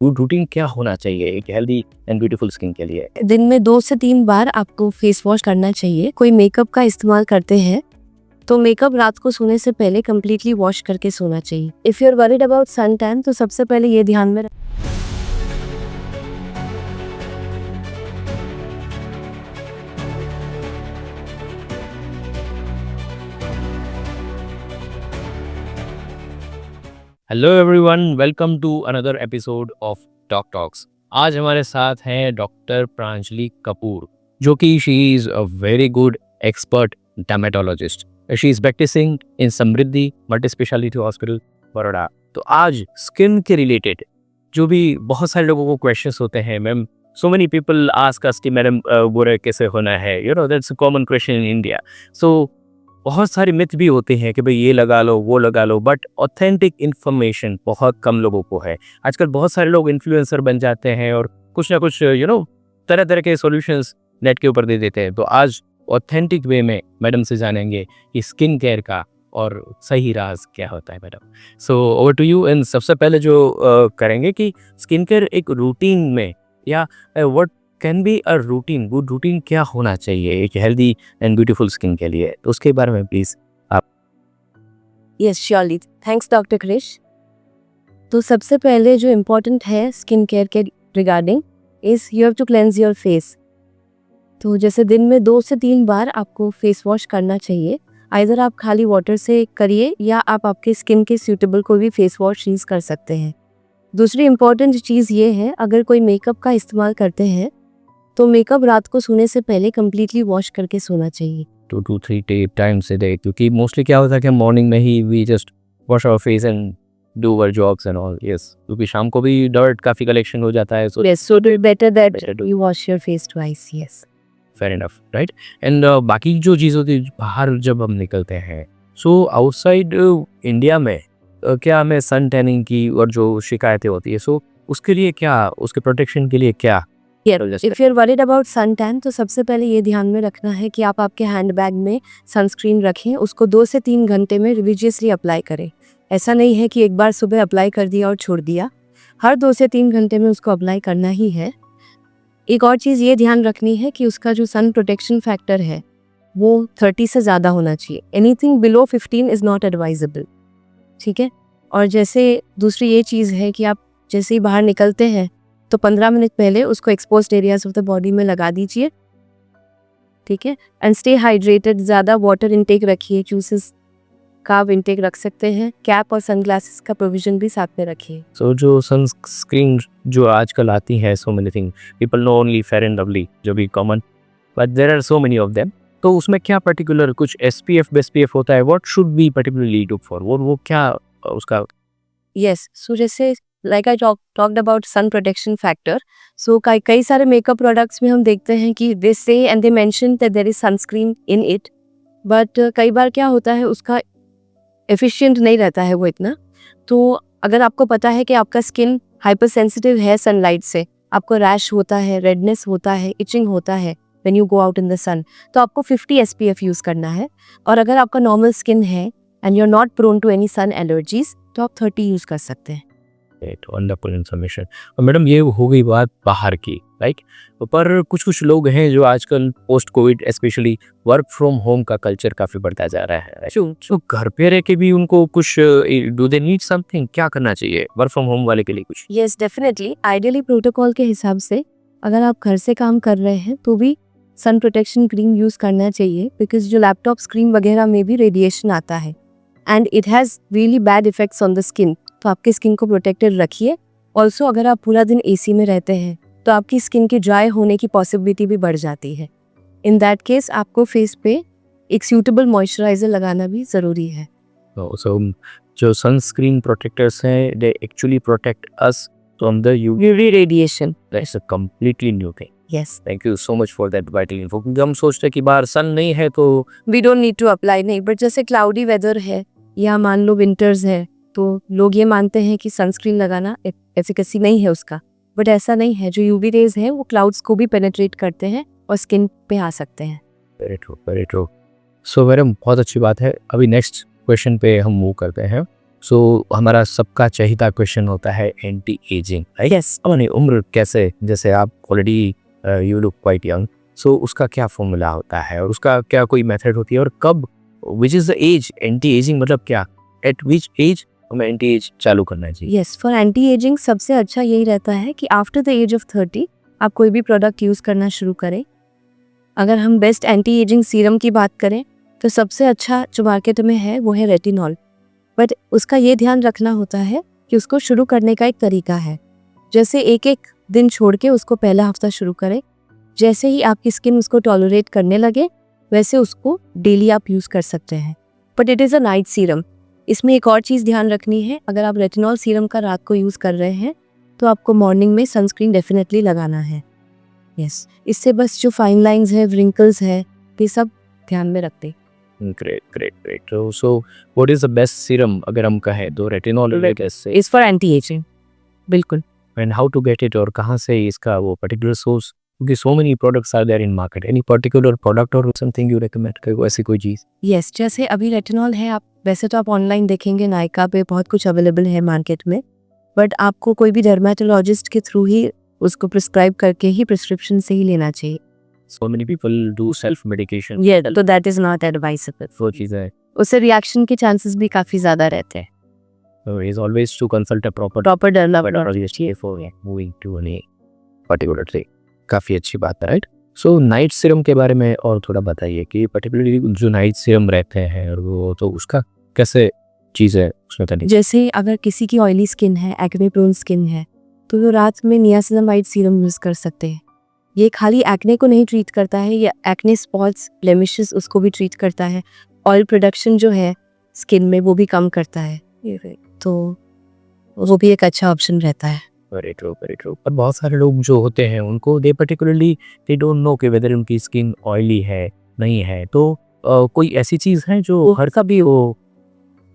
Good routine क्या होना चाहिए एक हेल्दी एंड ब्यूटीफुल स्किन के लिए? दिन में 2 से 3 बार आपको फेस वॉश करना चाहिए। कोई मेकअप का इस्तेमाल करते हैं तो मेकअप रात को सोने से पहले कंप्लीटली वॉश करके सोना चाहिए। If you are worried about sun tan तो सबसे पहले ये ध्यान में hello everyone, welcome to another episode of doc talks. आज हमारे साथ हैं डॉक्टर प्रांजलि कपूर, जो कि she is a very good expert dermatologist. She is practising in Samriddhi multi speciality hospital, Baroda. तो आज स्किन के रिलेटेड जो भी बहुत सारे लोगों को क्वेश्चंस होते हैं, ma'am, so many people ask us कि मैडम गोरे कैसे होना है, you know that's a common question in India. So बहुत सारे मिथ भी होते हैं कि भाई ये लगा लो वो लगा लो, बट ऑथेंटिक इन्फॉर्मेशन बहुत कम लोगों को है। आजकल बहुत सारे लोग इन्फ्लुएंसर बन जाते हैं और कुछ ना कुछ तरह तरह के सॉल्यूशंस नेट के ऊपर दे देते हैं। तो आज ऑथेंटिक वे में मैडम से जानेंगे कि स्किन केयर का और सही राज क्या होता है madam. So over to you. And सबसे पहले जो करेंगे कि स्किन केयर एक रूटीन में या what can be a routine, good routine क्या होना चाहिए एक हेल्दी एंड ब्यूटीफुल स्किन के लिए, तो उसके बारे में प्लीज आप। Yes surely, thanks doctor Krish. तो सबसे पहले जो इम्पोर्टेंट है स्किन केयर के regarding is you have to cleanse your face. तो जैसे दिन में 2 से 3 बार आपको फेस वॉश करना चाहिए। आइदर आप खाली वाटर से करिए या आप आपके स्किन के सूटेबल कोई भी फेस वॉश यूज़ कर सकते हैं। दूसरी इम्पॉर्टेंट चीज़ ये है, अगर कोई मेकअप का इस्तेमाल करते हैं तो मेकअप रात को सोने से पहले कंप्लीटली वॉश करके सोना चाहिए। 2 to 3 टाइम्स ए डे, क्योंकि मोस्टली क्या होता है कि मॉर्निंग में ही we just wash our face and do our jobs and all. Yes, क्योंकि शाम को भी डर्ट काफी कलेक्शन हो जाता है। सो Yes, so better that better to- you wash your face twice. Yes. Fair enough, right. And बाकी जो चीज़ होती है बाहर जब हम निकलते हैं, सो आउटसाइड इंडिया में क्या हमें सन टैनिंग की और जो शिकायतें होती है, सो उसके लिए क्या, उसके प्रोटेक्शन के लिए क्या? If you are worried about sun tan तो सबसे पहले ये ध्यान में रखना है कि आप आपके हैंड बैग में सनस्क्रीन रखें, उसको 2 से 3 घंटे में रिलीजियसली अप्लाई करें। ऐसा नहीं है कि एक बार सुबह अप्लाई कर दिया और छोड़ दिया, हर 2 से 3 घंटे में उसको अप्लाई करना ही है। एक और चीज़ ये ध्यान रखनी है कि उसका जो सन प्रोटेक्शन फैक्टर है वो 30 से ज़्यादा होना चाहिए। Anything below 15 is not advisable, ठीक है। और जैसे दूसरी ये चीज़ है कि आप जैसे ही बाहर निकलते हैं तो 15 मिनट पहले उसको exposed areas of the body में लगा दीजिए, ठीक है। एंड स्टे हाइड्रेटेड, ज़्यादा वाटर इनटेक रखिए, जूसेस का आप इनटेक रख सकते हैं। कैप और सनग्लासेस का प्रोविजन भी साथ में रखिए। सो जो सनस्क्रीन जो आजकल आती है, so many thing, people know only fair and lovely जो भी common, but there are so many of them. तो उसमें क्या पर्टिकुलर कुछ एसपीएफ बेसपीएफ होता है, what should be particularly look for, वो क्या उसका? यस, सो जैसे like I talked about sun protection factor. So कई सारे मेकअप प्रोडक्ट्स में हम देखते हैं कि they say and they mention that there is sunscreen in it, but कई बार क्या होता है उसका एफिशिएंट नहीं रहता है वो इतना। तो अगर आपको पता है कि आपका स्किन हाइपर सेंसिटिव है सनलाइट से, आपको रैश होता है, रेडनेस होता है, इचिंग होता है when you go out in the sun, तो आपको 50 SPF यूज़ करना है। और अगर आपका नॉर्मल स्किन है and you are not prone to any sun allergies तो आप 30 यूज़ कर सकते हैं। Wonderful information. और मैडम ये हो गई बात बाहर की, लाइक, पर कुछ कुछ लोग हैं जो आजकल post Covid specially work from home का कल्चर काफी बढ़ता जा रहा है। तो घर पे रह के भी उनको कुछ, डू दे नीड समथिंग, क्या करना चाहिए वर्क फ्रॉम होम वाले के लिए कुछ? यस डेफिनेटली, आइडियली प्रोटोकॉल के हिसाब से अगर आप घर से काम कर रहे हैं तो भी सन प्रोटेक्शन क्रीम यूज़ करना चाहिए, बिकॉज जो लैपटॉप स्क्रीन वगैरह में भी रेडिएशन आता है and it has really bad effects on the skin. तो आपकी स्किन को प्रोटेक्टेड रखिए। ऑल्सो अगर आप पूरा दिन एसी में रहते हैं तो आपकी स्किन की ड्राई होने की पॉसिबिलिटी भी बढ़ जाती है। इन दैट केस आपको फेस पे एक सूटेबल मॉइस्चराइजर लगाना भी ज़रूरी है। सो जो सनस्क्रीन प्रोटेक्टर्स हैं, they actually protect us from the UV radiation. That's a completely new thing. Yes, thank you so much for that vital info, क्योंकि हम सोचते हैं कि बाहर सन नहीं है तो we don't need to apply, नहीं, बट जैसे क्लाउडी वेदर है या मान लो विंटर्स है तो लोग ये मानते हैं कि सनस्क्रीन लगाना एफिकेसी नहीं है उसका, बट ऐसा नहीं है। जो यूवी रेज है वो क्लाउड्स को भी पेनिट्रेट करते हैं और स्किन पे आ सकते हैं। Very true, very true. सो मैडम बहुत अच्छी बात है। अभी नेक्स्ट क्वेश्चन पे हम मूव करते हैं सो हमारा सबका चहीता क्वेश्चन होता है एंटी एजिंग, राइट? यस अपनी उम्र कैसे, जैसे आप already you look quite young, so उसका क्या फॉर्मूला होता है और उसका क्या कोई मेथड होती है और कब, which is the age anti ageing, मतलब क्या, एट विच एज हमें एंटी एज चालू करना चाहिए? यस फॉर एंटी एजिंग सबसे अच्छा यही रहता है कि आफ्टर द एज ऑफ 30 आप कोई भी प्रोडक्ट यूज़ करना शुरू करें। अगर हम बेस्ट एंटी एजिंग सीरम की बात करें तो सबसे अच्छा जो मार्केट में है वो है रेटिनॉल। बट उसका ये ध्यान रखना होता है कि उसको शुरू करने का एक तरीका है। जैसे एक एक दिन छोड़ के उसको पहला हफ्ता शुरू करें। जैसे ही आपकी स्किन उसको टॉलरेट करने लगे वैसे उसको डेली आप यूज़ कर सकते हैं। But it is a night serum. इसमें एक और चीज़ ध्यान रखनी है, अगर आप रेटिनॉल सीरम का रात को यूज़ कर रहे हैं तो आपको मॉर्निंग में सनस्क्रीन डेफिनेटली लगाना है। यस इससे बस जो फाइन लाइंस है, व्रिंकल्स है, ये सब ध्यान में रखते। Great great great. So what is the best serum अगर हम कहें तो रेटिनॉल से, इज़ फॉर एंटी एजिंग। बिल्कुल। And how to get it, और कहाँ से इसका वो पर्टिकुलर सोर्स, क्योंकि so many products are there in market, any particular product और समथिंग यू रिकमेंड, कोई ऐसी कोई चीज़? यस जैसे अभी रेटिनॉल है, आप वैसे तो आप ऑनलाइन देखेंगे नायका पे बहुत कुछ अवेलेबल है मार्केट में, बट आपको कोई भी डर्मेटोलॉजिस्ट के थ्रू ही उसको प्रिस्क्राइब करके ही प्रिस्क्रिप्शन से ही लेना चाहिए। सो many people do self medication, ये तो दैट इज़ नॉट एडवाइसेबल। वो चीज़ है। उससे रिएक्शन के चांसेस भी काफ़ी ज़्यादा रहते हैं। So is always to consult a proper proper dermatologist. dermatologist before moving to any particular thing. काफ़ी अच्छी बात है, राइट? सो नाइट सीरम के बारे में और थोड़ा बताइए कि पर्टिकुलरली जो नाइट सीरम रहते हैं और वो तो उसका कैसे चीज़ है उसमें तनिक? जैसे अगर किसी की ऑयली स्किन है, एक्ने प्रोन स्किन है, तो वो रात में नियासिनामाइड सीरम यूज़ कर सकते हैं। ये खाली एक्ने को नहीं ट्रीट करता है, ये एक्ने स्पॉट्स, ब्लेमिशेस उसको भी ट्रीट करता है। ऑयल प्रोडक्शन जो है स्किन में वो भी कम करता है, तो वो भी एक अच्छा ऑप्शन रहता है। Very true very true. पर बहुत सारे लोग जो होते हैं उनको दे पर्टिकुलरली दे डोंट नो कि वेदर उनकी स्किन ऑयली है नहीं है, तो कोई ऐसी चीज़ है जो हर कभी वो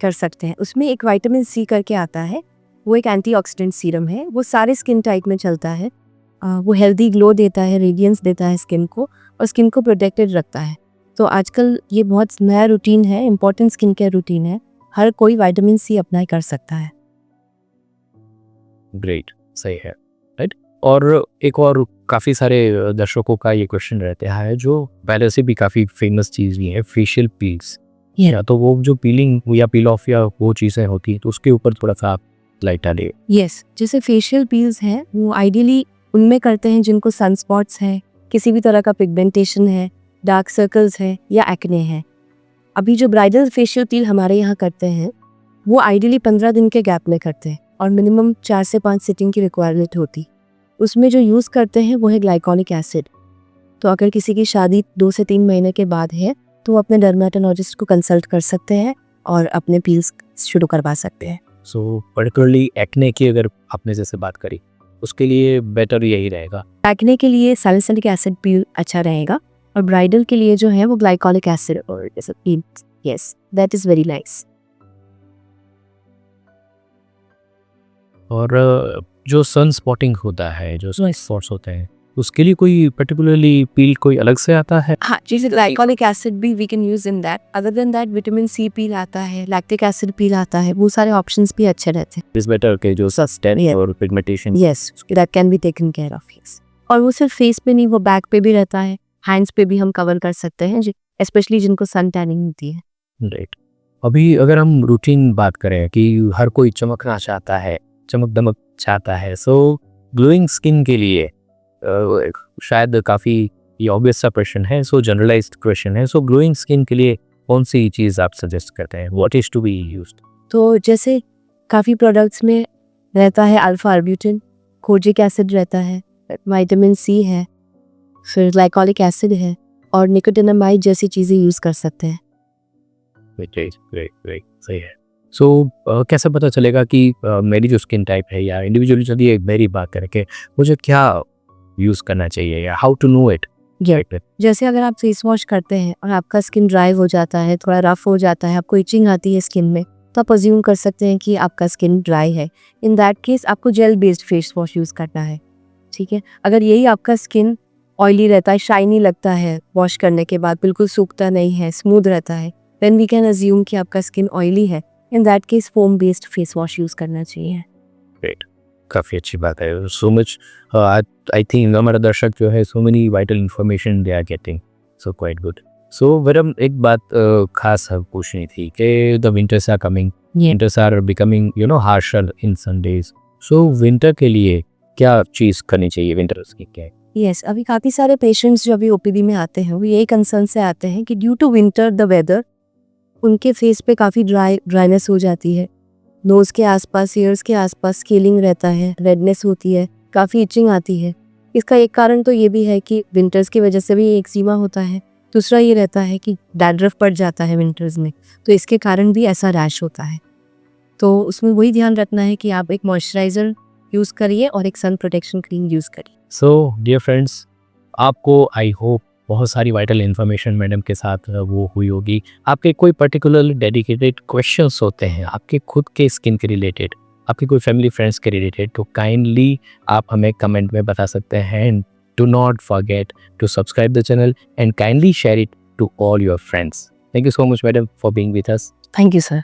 कर सकते हैं। उसमें एक विटामिन सी करके आता है, वो एक एंटीऑक्सीडेंट सीरम है, वो सारे स्किन टाइप में चलता है। वो हेल्दी ग्लो देता है, रेडियंस देता है स्किन को और स्किन को प्रोटेक्टेड रखता है। तो आजकल ये बहुत नया रूटीन है, इंपॉर्टेंट स्किन केयर रूटीन है, हर कोई विटामिन सी अप्लाई कर सकता है। ग्रेट, सही है, राइट? और एक और काफ़ी सारे दर्शकों का ये क्वेश्चन रहता है जो पहले से भी काफ़ी फेमस चीज़ भी है, फेशियल पील्स, या तो वो जो पीलिंग या पील ऑफ या वो चीज़ें होती हैं, तो उसके ऊपर थोड़ा सा आप लाइट डालिए। यस जैसे फेशियल पील्स हैं वो आइडियली उनमें करते हैं जिनको सनस्पॉट्स है, किसी भी तरह का पिगमेंटेशन है, डार्क सर्कल्स है या एक्ने है। अभी जो ब्राइडल फेशियल पील हमारे यहाँ करते हैं वो आइडियली 15 दिन के गैप में करते हैं और मिनिमम 4 से 5 सिटिंग की रिक्वायरमेंट होती। उसमें जो यूज़ करते हैं वो है ग्लाइकोलिक एसिड। तो अगर किसी की शादी 2 से 3 महीने के बाद है तो वो अपने डर्मेटोलॉजिस्ट को कंसल्ट कर सकते हैं और अपने पील्स शुरू करवा सकते हैं। सो पर्टिकुलरली एक्ने की अगर आपने जैसे बात करी, उसके लिए बेटर यही रहेगा। एक्ने के लिए सैलिसिलिक एसिड पील अच्छा रहेगा और ब्राइडल के लिए जो है वो ग्लाइकोलिक एसिड और जैसे peel. Yes that is very nice. और जो सन स्पॉटिंग होता है, जो सन स्पॉट्स होते हैं, उसके लिए कोई पर्टिकुलरली पील कोई अलग से आता है? हाँ जैसे ग्लाइकोलिक एसिड भी we can use in that. Other than that vitamin C peel आता है, लैक्टिक एसिड पील आता है, वो सारे ऑप्शंस भी अच्छे रहते हैं। इज बेटर के जो सस्टेन Yeah. और pigmentation. Yes that can be taken care of. Yes और वो सिर्फ फेस पे नहीं, वो बैक पे भी रहता है, हैंड्स पे भी हम कवर कर सकते हैं, स्पेशली जिनको सन टैनिंग होती है। राइट। अभी अगर हम रूटीन बात करें कि हर कोई चमकना चाहता है, चमक दमक चाहता है, सो ग्लोइंग स्किन के लिए शायद काफ़ी ये ऑब्वियस सा क्वेश्चन है, सो जनरलाइज्ड क्वेश्चन है, सो ग्लोइंग स्किन के लिए कौन सी चीज़ आप सजेस्ट करते हैं, what is to be used? तो जैसे काफ़ी प्रोडक्ट्स में रहता है अल्फा आर्ब्यूटिन, कोजिक एसिड रहता है, विटामिन सी है, फिर ग्लाइकोलिक एसिड है और निकोटिनामाइड जैसी चीज़ें यूज़ कर सकते हैं। ग्रेट ग्रेट ग्रेट, सही है। सो कैसे पता चलेगा कि मेरी जो स्किन टाइप है या इंडिविजुअली, चलिए मेरी बात करें कि मुझे क्या यूज़ करना चाहिए या हाउ टू नो इट? जैसे अगर आप फेस वॉश करते हैं और आपका स्किन ड्राई हो जाता है, थोड़ा रफ हो जाता है, आपको इचिंग आती है स्किन में, तो आप अज्यूम कर सकते हैं कि आपका स्किन ड्राई है। इन दैट केस आपको gel based face wash use करना है, ठीक है। अगर यही आपका स्किन ऑयली रहता है, शाइनी लगता है, वॉश करने के बाद बिल्कुल सूखता नहीं है, स्मूथ रहता है, देन वी कैन अज्यूम कि आपका स्किन ऑयली है in that case foam based face wash use करना चाहिए। ग्रेट, काफ़ी अच्छी बात है। सो मच आई थिंक हमारा दर्शक जो है so many vital information they are getting, so quite good. So madam एक बात खास पूछनी थी कि the winters are coming, winters are becoming harsher in some days. So winter के लिए क्या चीज़ करनी चाहिए, विंटर्स की क्या है? यस, अभी काफ़ी सारे पेशेंट्स जो अभी ओपीडी में आते हैं वो यही कंसर्न से आते हैं कि due to winter the weather उनके फेस पे काफ़ी ड्राइनेस हो जाती है, नोज़ के आसपास, ईयर्स के आसपास स्केलिंग रहता है, रेडनेस होती है, काफ़ी इचिंग आती है। इसका एक कारण तो ये भी है कि विंटर्स की वजह से भी एक्जिमा होता है। दूसरा ये रहता है कि डैंड्रफ पड़ जाता है विंटर्स में, तो इसके कारण भी ऐसा रैश होता है। तो उसमें वही ध्यान रखना है कि आप एक मॉइस्चराइज़र यूज़ करिए और एक सन प्रोटेक्शन क्रीम यूज़ करिए। सो डियर फ्रेंड्स, आपको आई होप बहुत सारी वाइटल इन्फॉर्मेशन मैडम के साथ वो हुई होगी। आपके कोई पर्टिकुलर डेडिकेटेड क्वेश्चंस होते हैं आपके खुद के स्किन के रिलेटेड, आपके कोई फैमिली फ्रेंड्स के रिलेटेड, तो काइंडली आप हमें कमेंट में बता सकते हैं। And do not forget to subscribe the channel and kindly share it to all your friends. Thank you so much madam for being with us. Thank you sir.